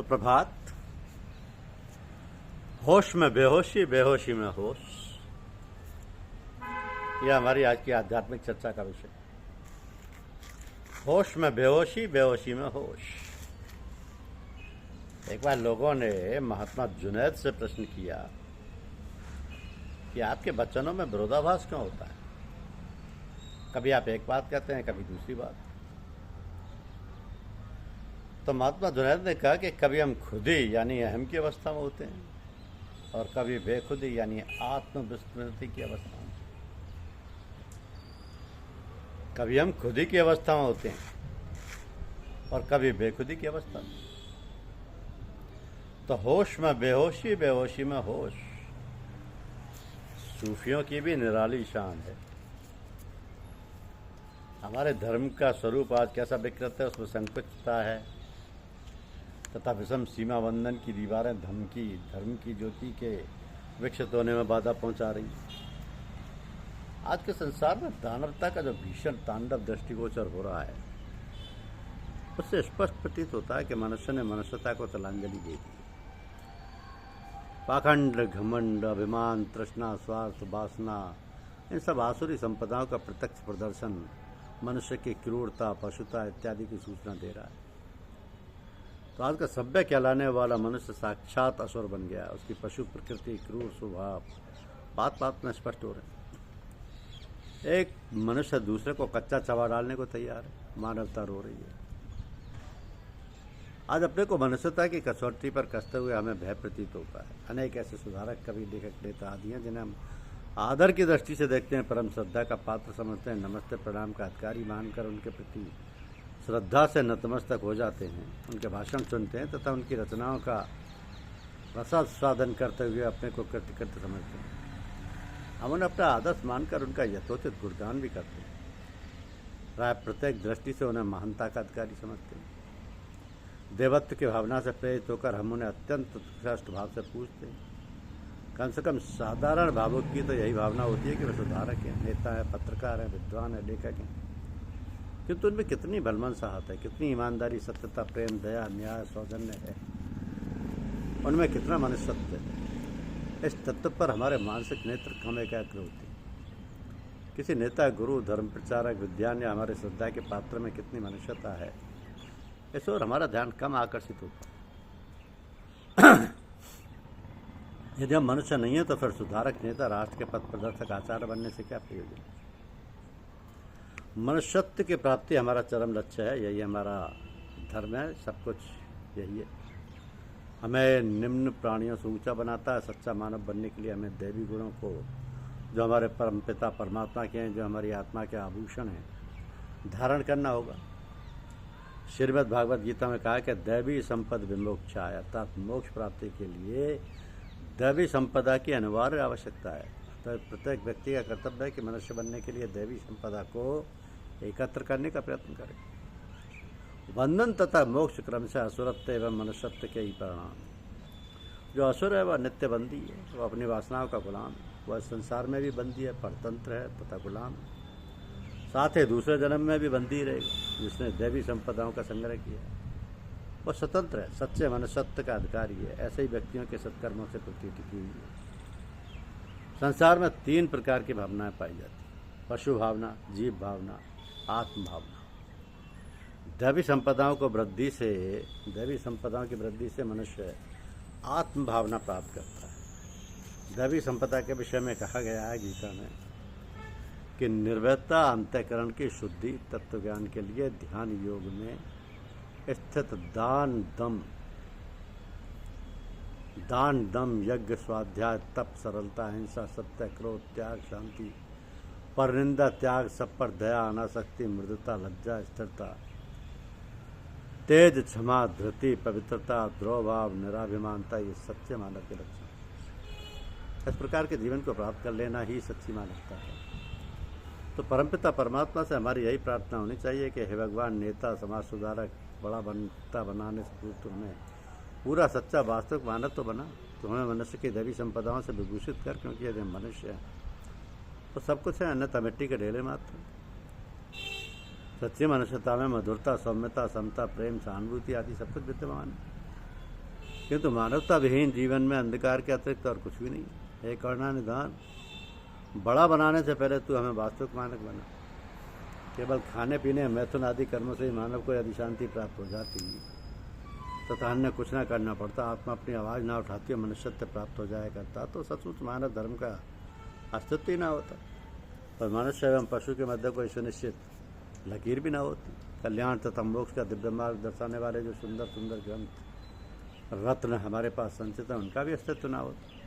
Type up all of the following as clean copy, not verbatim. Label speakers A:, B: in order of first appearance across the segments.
A: सुप्रभात। होश में बेहोशी, बेहोशी में होश, यह हमारी आज की आध्यात्मिक चर्चा का विषय। होश में बेहोशी, बेहोशी में होश। एक बार लोगों ने महात्मा जुनैद से प्रश्न किया कि आपके वचनों में विरोधाभास क्यों होता है? कभी आप एक बात कहते हैं, कभी दूसरी बात। तो महात्मा जुनैद ने कहा कि कभी हम खुदी यानी अहम की अवस्था में होते हैं और कभी बेखुदी यानी आत्मविस्मृति की अवस्था में। कभी हम खुदी की अवस्था में होते हैं और कभी बेखुदी की अवस्था में। तो होश में बेहोशी, बेहोशी में होश, सूफियों की भी निराली शान है। हमारे धर्म का स्वरूप आज कैसा विकृत है, उसमें संकुचितता है तथा विषम सीमा बंधन की दीवारें धर्म की ज्योति के विकसित होने में बाधा पहुंचा रही। आज के संसार में दानवता का जो भीषण तांडव दृष्टिगोचर हो रहा है, उससे स्पष्ट प्रतीत होता है कि मनुष्य ने मनुष्यता को तिलांजलि दे दी। पाखंड, घमंड, अभिमान, तृष्णा, स्वार्थ, वासना, इन सब आसुरी संपदाओं का प्रत्यक्ष प्रदर्शन मनुष्य की क्रूरता, पशुता इत्यादि की सूचना दे रहा है। तो आज का सभ्य कहलाने वाला मनुष्य साक्षात असुर बन गया। उसकी पशु प्रकृति, क्रूर स्वभाव बात बात में स्पष्ट हो रहे। एक मनुष्य दूसरे को कच्चा चबा डालने को तैयार है। मानवता रो रही है। आज अपने को मनुष्यता की कसौटी पर कसते हुए हमें भय प्रतीत होता है। अनेक ऐसे सुधारक, कवि, लेखक, नेता आदि हैं जिन्हें हम आदर की दृष्टि से देखते हैं, परम श्रद्धा का पात्र समझते हैं, नमस्ते प्रणाम का अधिकारी मानकर उनके प्रति श्रद्धा से नतमस्तक हो जाते हैं। उनके भाषण सुनते हैं तथा उनकी रचनाओं का रसास्वादन करते हुए अपने को कृतकृत्य समझते हैं। हम उन्हें अपना आदर्श मानकर उनका यथोचित गुणगान भी करते हैं। प्राय प्रत्येक दृष्टि से उन्हें महानता का अधिकारी समझते हैं। देवत्व की भावना से प्रेरित होकर हम उन्हें अत्यंत उत्कृष्ट भाव से पूछते हैं। कम से कम साधारण भावुक की तो यही भावना होती है कि वे सुधारक हैं, नेता हैं, पत्रकार हैं, विद्वान हैं, लेखक हैं। किंतु उनमें कितनी बलमन साहत है, कितनी ईमानदारी, सत्यता, प्रेम, दया, न्याय, सौजन्य है। उनमें कितना मनुष्यत्व है। इस तत्व पर हमारे मानसिक नेत्र कम एकाग्र होते हैं। किसी नेता, गुरु, धर्म प्रचारक, विद्वान या हमारे श्रद्धा के पात्र में कितनी मनुष्यता है, इस ओर हमारा ध्यान कम आकर्षित होता है। यदि हम मनुष्य नहीं है तो फिर सुधारक, नेता, राष्ट्र के पथ प्रदर्शक, आचार्य बनने से क्या प्रयोजन? मनुष्यत्व की प्राप्ति हमारा चरम लक्ष्य है। यही हमारा धर्म है। सब कुछ यही है। हमें निम्न प्राणियों से ऊंचा बनाता है। सच्चा मानव बनने के लिए हमें दैवी गुणों को, जो हमारे परम पिता परमात्मा के हैं, जो हमारी आत्मा के आभूषण हैं, धारण करना होगा। श्रीमद् भागवत गीता में कहा कि दैवी संपद विमोक्षाय, अर्थात मोक्ष प्राप्ति के लिए दैवी संपदा की अनिवार्य आवश्यकता है। तो प्रत्येक व्यक्ति का कर्तव्य है कि मनुष्य बनने के लिए दैवी संपदा को एकत्र करने का प्रयत्न करे। बंधन तथा मोक्ष क्रम से असुरत्व एवं मनुष्यत्व के ही परिणाम। जो असुर है वह नित्य बंदी है, वह अपनी वासनाओं का गुलाम है। वह संसार में भी बंदी है, परतंत्र है तथा गुलाम है। साथ ही दूसरे जन्म में भी बंदी रहेगा। जिसने दैवी संपदाओं का संग्रह किया वह स्वतंत्र है, सच्चे मनुष्यत्व का अधिकारी है। ऐसे ही व्यक्तियों के सत्कर्मों से पृथ्वी टिकी हुई है। संसार में 3 प्रकार की भावनाएं पाई जाती हैं: पशु भावना, जीव भावना, आत्म भावना। दैवी संपदाओं की वृद्धि से मनुष्य आत्म भावना प्राप्त करता है। दैवी संपदा के विषय में कहा गया है गीता में कि निर्भयता अंतःकरण की शुद्धि, तत्व ज्ञान के लिए ध्यान योग में स्थित दान, दम, यज्ञ, स्वाध्याय, तप, सरलता, हिंसा, सत्य, क्रोध, त्याग, शांति, परनिंदा, त्याग, सब पर दया, अनासक्ति, मृदुता, लज्जा, स्थिरता, तेज, क्षमा, धृति, पवित्रता, द्रोभाव, निराभिमानता, ये सच्चे मानव के लक्षण। इस प्रकार के जीवन को प्राप्त कर लेना ही सच्ची मानवता है। तो परमपिता परमात्मा से हमारी यही प्रार्थना होनी चाहिए कि हे भगवान, नेता, समाज सुधारक, बड़ा बनता बनाने से पूर्व तो हमें पूरा सच्चा वास्तविक मानव तो बना। तो हमें मनुष्य की दैवी संपदाओं से विभूषित कर, क्योंकि यदि हम मनुष्य हैं तो सब कुछ है, अन्यथा मिट्टी के ढेले मात्र। सच्ची मनुष्यता में मधुरता, सौम्यता, समता, प्रेम, सहानुभूति आदि सब कुछ विद्यमान है। किंतु मानवता विहीन जीवन में अंधकार के अतिरिक्त और कुछ भी नहीं है। हे करुणानिधान, बड़ा बनाने से पहले तू हमें वास्तविक मानक बना। केवल खाने पीने मैथुन आदि कर्मों से ही मानव को यदि शांति प्राप्त हो जाती तथा अन्य कुछ ना करना पड़ता, आत्मा अपनी आवाज़ ना उठाती और मनुष्यत्व प्राप्त हो जाया करता, तो सचमुच मानव धर्म का अस्तित्व ही ना होता। पर मनुष्य एवं पशु के मध्य कोई सुनिश्चित लकीर भी ना होती। कल्याण तथा मोक्ष का दिव्य मार्ग दर्शाने वाले जो सुंदर सुंदर ग्रंथ रत्न हमारे पास संचित है, उनका भी अस्तित्व ना होता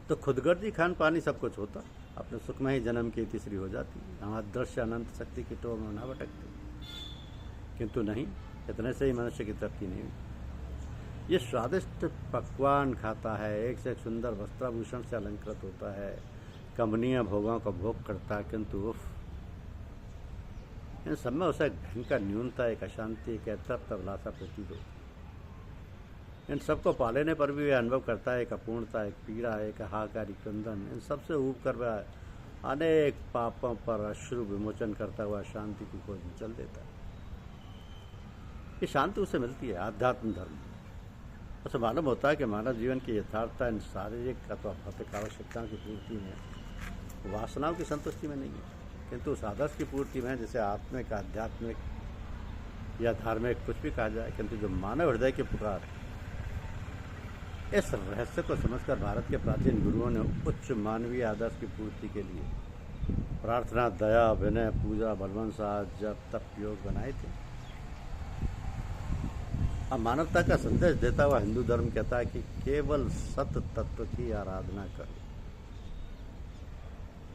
A: तो खुदगर्जी खान पानी सब कुछ होता, अपने सुख में ही जन्म की तीसरी हो जाती, हमारे दृश्य अनंत शक्ति की टोह में ना भटकती। किंतु नहीं, इतने से ही मनुष्य की तरक्की नहीं हुई। ये स्वादिष्ट पकवान खाता है, एक से एक सुंदर वस्त्राभूषण से अलंकृत होता है, कमनीय भोगों का भोग करता है, किंतु उफ, इन सब में उसे एक भयंकर न्यूनता, एक अशांति, एक अतृप्त अभिलाषा प्रतीत होती। इन सबको पालेने पर भी वह अनुभव करता है एक अपूर्णता, एक पीड़ा, एक हाहाकारी क्रंदन। इन सबसे ऊब कर वह अनेक पापों पर अश्रु विमोचन करता हुआ शांति की खोज में चल देता है। ये शांति उसे मिलती है आध्यात्म धर्म। उसे मालूम होता है कि मानव जीवन की यथार्थता इन शारीरिक अथवा भौतिक आवश्यकताओं की पूर्ति में, वासनाओं की संतुष्टि में नहीं है, किंतु उस आदर्श की पूर्ति में, जिसे आत्मिक, आध्यात्मिक या धार्मिक कुछ भी कहा जाए, किंतु जो मानव हृदय की पुकार है, इस रहस्य को समझकर भारत के प्राचीन गुरुओं ने उच्च मानवीय आदर्श की पूर्ति के लिए प्रार्थना, दया, विनय, पूजा, बलवंसा, जप, तप, योग बनाए थे। अब मानवता का संदेश देता हुआ हिंदू धर्म कहता है कि केवल सत्य तत्व की आराधना करो,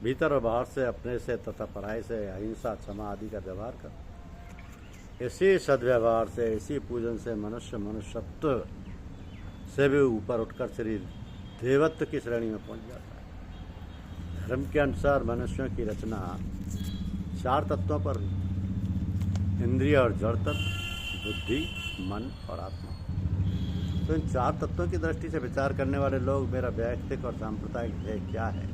A: भीतर और बाहर से, अपने से तथा पराये से अहिंसा, क्षमा आदि का व्यवहार करो। इसी सद्व्यवहार से, इसी पूजन से मनुष्य मनुष्यत्व से भी ऊपर उठकर श्री देवत्व की श्रेणी में पहुंच जाता है। धर्म के अनुसार मनुष्यों की रचना 4 तत्वों पर हुई, इंद्रिय और जड़ तत्व, बुद्धि, मन और आत्मा। तो इन 4 तत्वों की दृष्टि से विचार करने वाले लोग मेरा वैयक्तिक और सांप्रदायिक ध्येय क्या है,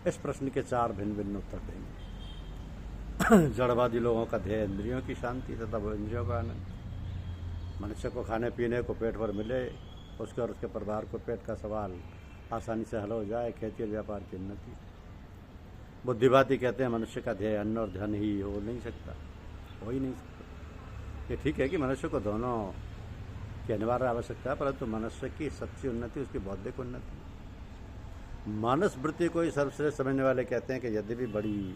A: इस प्रश्न के 4 भिन्न भिन्न उत्तर देंगे। जड़वादी लोगों का ध्येय इंद्रियों की शांति तथा वो इंद्रियों का आनंद। मनुष्य को खाने पीने को पेट भर मिले, उसके और उसके परिवार को पेट का सवाल आसानी से हल हो जाए, खेती और व्यापार की उन्नति। बुद्धिवादी कहते हैं मनुष्य का ध्येय अन्न और धन ही हो नहीं सकता, हो ही नहीं सकता। ये ठीक है कि मनुष्य को दोनों की अनिवार्य आवश्यकता है, परंतु मनुष्य की सच्ची उन्नति उसकी बौद्धिक उन्नति। मानस वृत्ति को ही सर्वश्रेष्ठ समझने वाले कहते हैं कि यदि भी बड़ी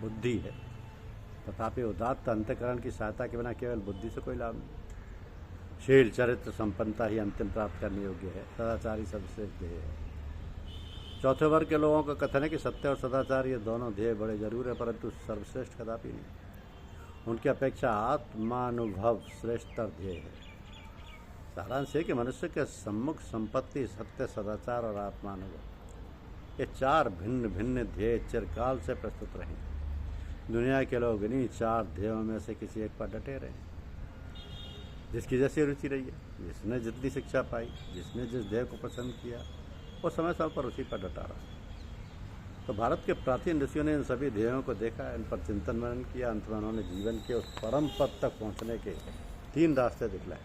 A: बुद्धि है, तथापि उदात्त अंतःकरण की सहायता के बिना केवल बुद्धि से कोई लाभ नहीं। शील, चरित्र, संपन्नता ही अंतिम प्राप्त करने योग्य है, सदाचारी सर्वश्रेष्ठ ध्येय है। चौथे वर्ग के लोगों का कथन है कि सत्य और सदाचार ये दोनों ध्येय बड़े जरूर है, परंतु सर्वश्रेष्ठ कदापि नहीं। उनकी अपेक्षा आत्मानुभव श्रेष्ठतर ध्येय है। सारांश है कि मनुष्य के सम्मुख संपत्ति, सत्य, सदाचार और आत्मानुभव, ये 4 भिन्न भिन्न ध्येय चिरकाल से प्रस्तुत रहे। दुनिया के लोग इन्हीं 4 ध्येयों में से किसी एक पर डटे रहे, जिसकी जैसी रुचि रही है, जिसने जितनी शिक्षा पाई, जिसने जिस ध्येय को पसंद किया, वो समय समय पर उसी पर डटा रहा। तो भारत के प्राचीन ऋषियों ने इन सभी ध्येयों को देखा, इन पर चिंतन मनन किया, अंत में उन्होंने जीवन के उस परम पद तक पहुंचने के 3 रास्ते दिखलाए: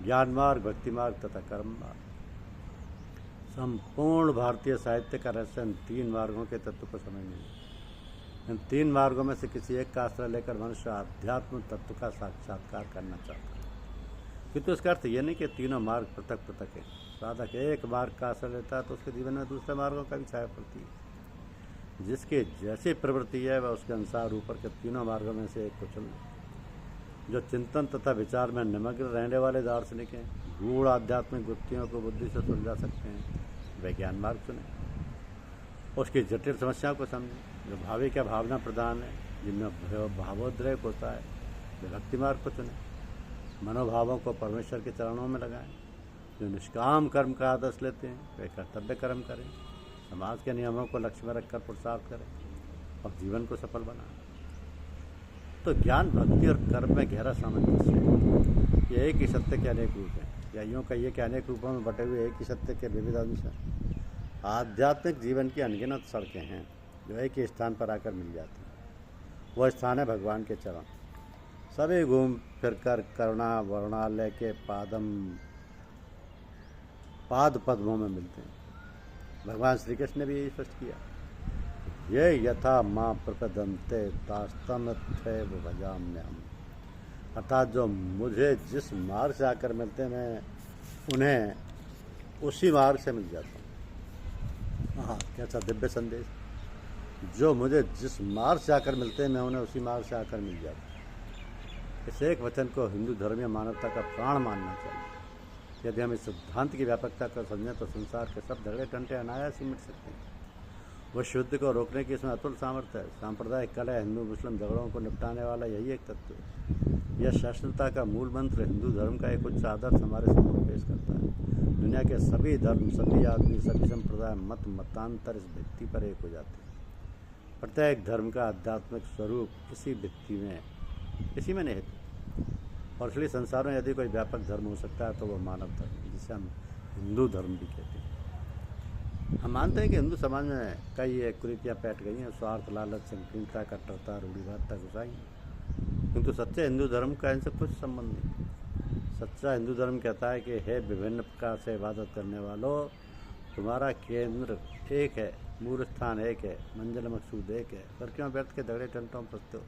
A: ज्ञान मार्ग, भक्ति मार्ग तथा कर्म मार्ग। संपूर्ण भारतीय साहित्य का रहस्य इन 3 मार्गों के तत्व को समझने में। इन 3 मार्गों में से किसी एक का आश्रय लेकर मनुष्य आध्यात्म तत्व का साक्षात्कार करना चाहता है। किंतु इसका अर्थ यह नहीं कि तीनों मार्ग पृथक पृथक है। साधक एक मार्ग का आश्रय लेता है तो उसके जीवन में दूसरे मार्गों का भी छाया पड़ती है। जिसकी जैसी प्रवृत्ति है वह उसके अनुसार ऊपर के तीनों मार्गों में से एक को चुन। जो चिंतन तथा विचार में निमग्न रहने वाले दार्शनिक हैं, गूढ़ आध्यात्मिक गुत्थियों को बुद्धि से सुलझा सकते हैं, वे ज्ञान मार्ग चुने। उसकी जटिल समस्याओं को समझें। जो भाविक या भावना प्रधान है, जिनमें भावोद्रेक होता है, वे भक्ति मार्ग को चुने। मनोभावों को परमेश्वर के चरणों में लगाएं। जो निष्काम कर्म का आदर्श लेते हैं वे कर्तव्य कर्म करें, समाज के नियमों को लक्ष्य में रखकर पुरुषार्थ करें और जीवन को सफल बनाएं। तो ज्ञान, भक्ति और कर्म में गहरा सामंजस्य है। ये एक ही सत्य के अनेक रूप हैं, या यूँ कहिए कि अनेक रूपों में बटे हुए एक ही सत्य के विविध अंश हैं। आध्यात्मिक जीवन की अनगिनत सड़कें हैं जो एक ही स्थान पर आकर मिल जाती हैं। वह स्थान है भगवान के चरण। सभी घूम फिर कर करुणा वर्णालय के पाद पद्मों में मिलते हैं। भगवान श्री कृष्ण ने भी यही स्पष्ट किया, ये यथा माँ प्रपदंते तास्तम त्रैव भजाम्यहम्। अर्थात जो मुझे जिस मार्ग से आकर मिलते हैं मैं उन्हें उसी मार्ग से मिल जाता हूँ। हाँ, कैसा दिव्य संदेश। जो मुझे जिस मार्ग से आकर मिलते हैं मैं उन्हें उसी मार्ग से आकर मिल जाता हूँ। इस एक वचन को हिंदू धर्म या मानवता का प्राण मानना चाहिए। यदि हम इस सिद्धांत की व्यापकता को समझें तो संसार के सब झगड़े टंटे अनायास ही मिट सकते हैं। विश्व युद्ध को रोकने की इसमें अतुल सामर्थ्य है। सांप्रदायिक कलह, हिंदू मुस्लिम झगड़ों को निपटाने वाला यही एक तत्व है। यह शाश्वतता का मूल मंत्र हिंदू धर्म का एक उच्च आदर्श हमारे सामने पेश करता है। दुनिया के सभी धर्म, सभी आदमी, सभी संप्रदाय, मतांतर इस भित्ति पर एक हो जाते हैं। प्रत्येक धर्म का आध्यात्मिक स्वरूप इसी में निहित है। और इसलिए संसार में यदि कोई व्यापक धर्म हो सकता है तो वह मानव धर्म है, जिसे हम हिंदू धर्म भी कहते हैं। हम मानते हैं कि हिंदू समाज में कई कुरीतियाँ पैठ गई हैं। स्वार्थ, लालच, संकीर्णता, कट्टरता, रूढ़िवादिता घुसाई हैं। किंतु सच्चे हिंदू धर्म का इनसे कुछ संबंध नहीं। सच्चा हिंदू धर्म कहता है कि हे विभिन्न प्रकार से इबादत करने वालों, तुम्हारा केंद्र एक है, मूल स्थान एक है, मंजिल मकसूद एक है। पर क्यों व्यर्थ के झगड़े टंटों में फंसते हो?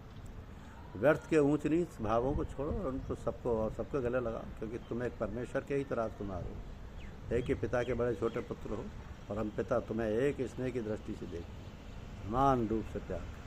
A: व्यर्थ के ऊंच नीच भावों को छोड़ो और उनको सबको गले लगाओ, क्योंकि तुम एक परमेश्वर के ही तो राजकुमार हो। एक ही पिता के बड़े छोटे पुत्र हो और हम पिता तुम्हें एक स्नेह की दृष्टि से देख समान रूप से प्यार करें।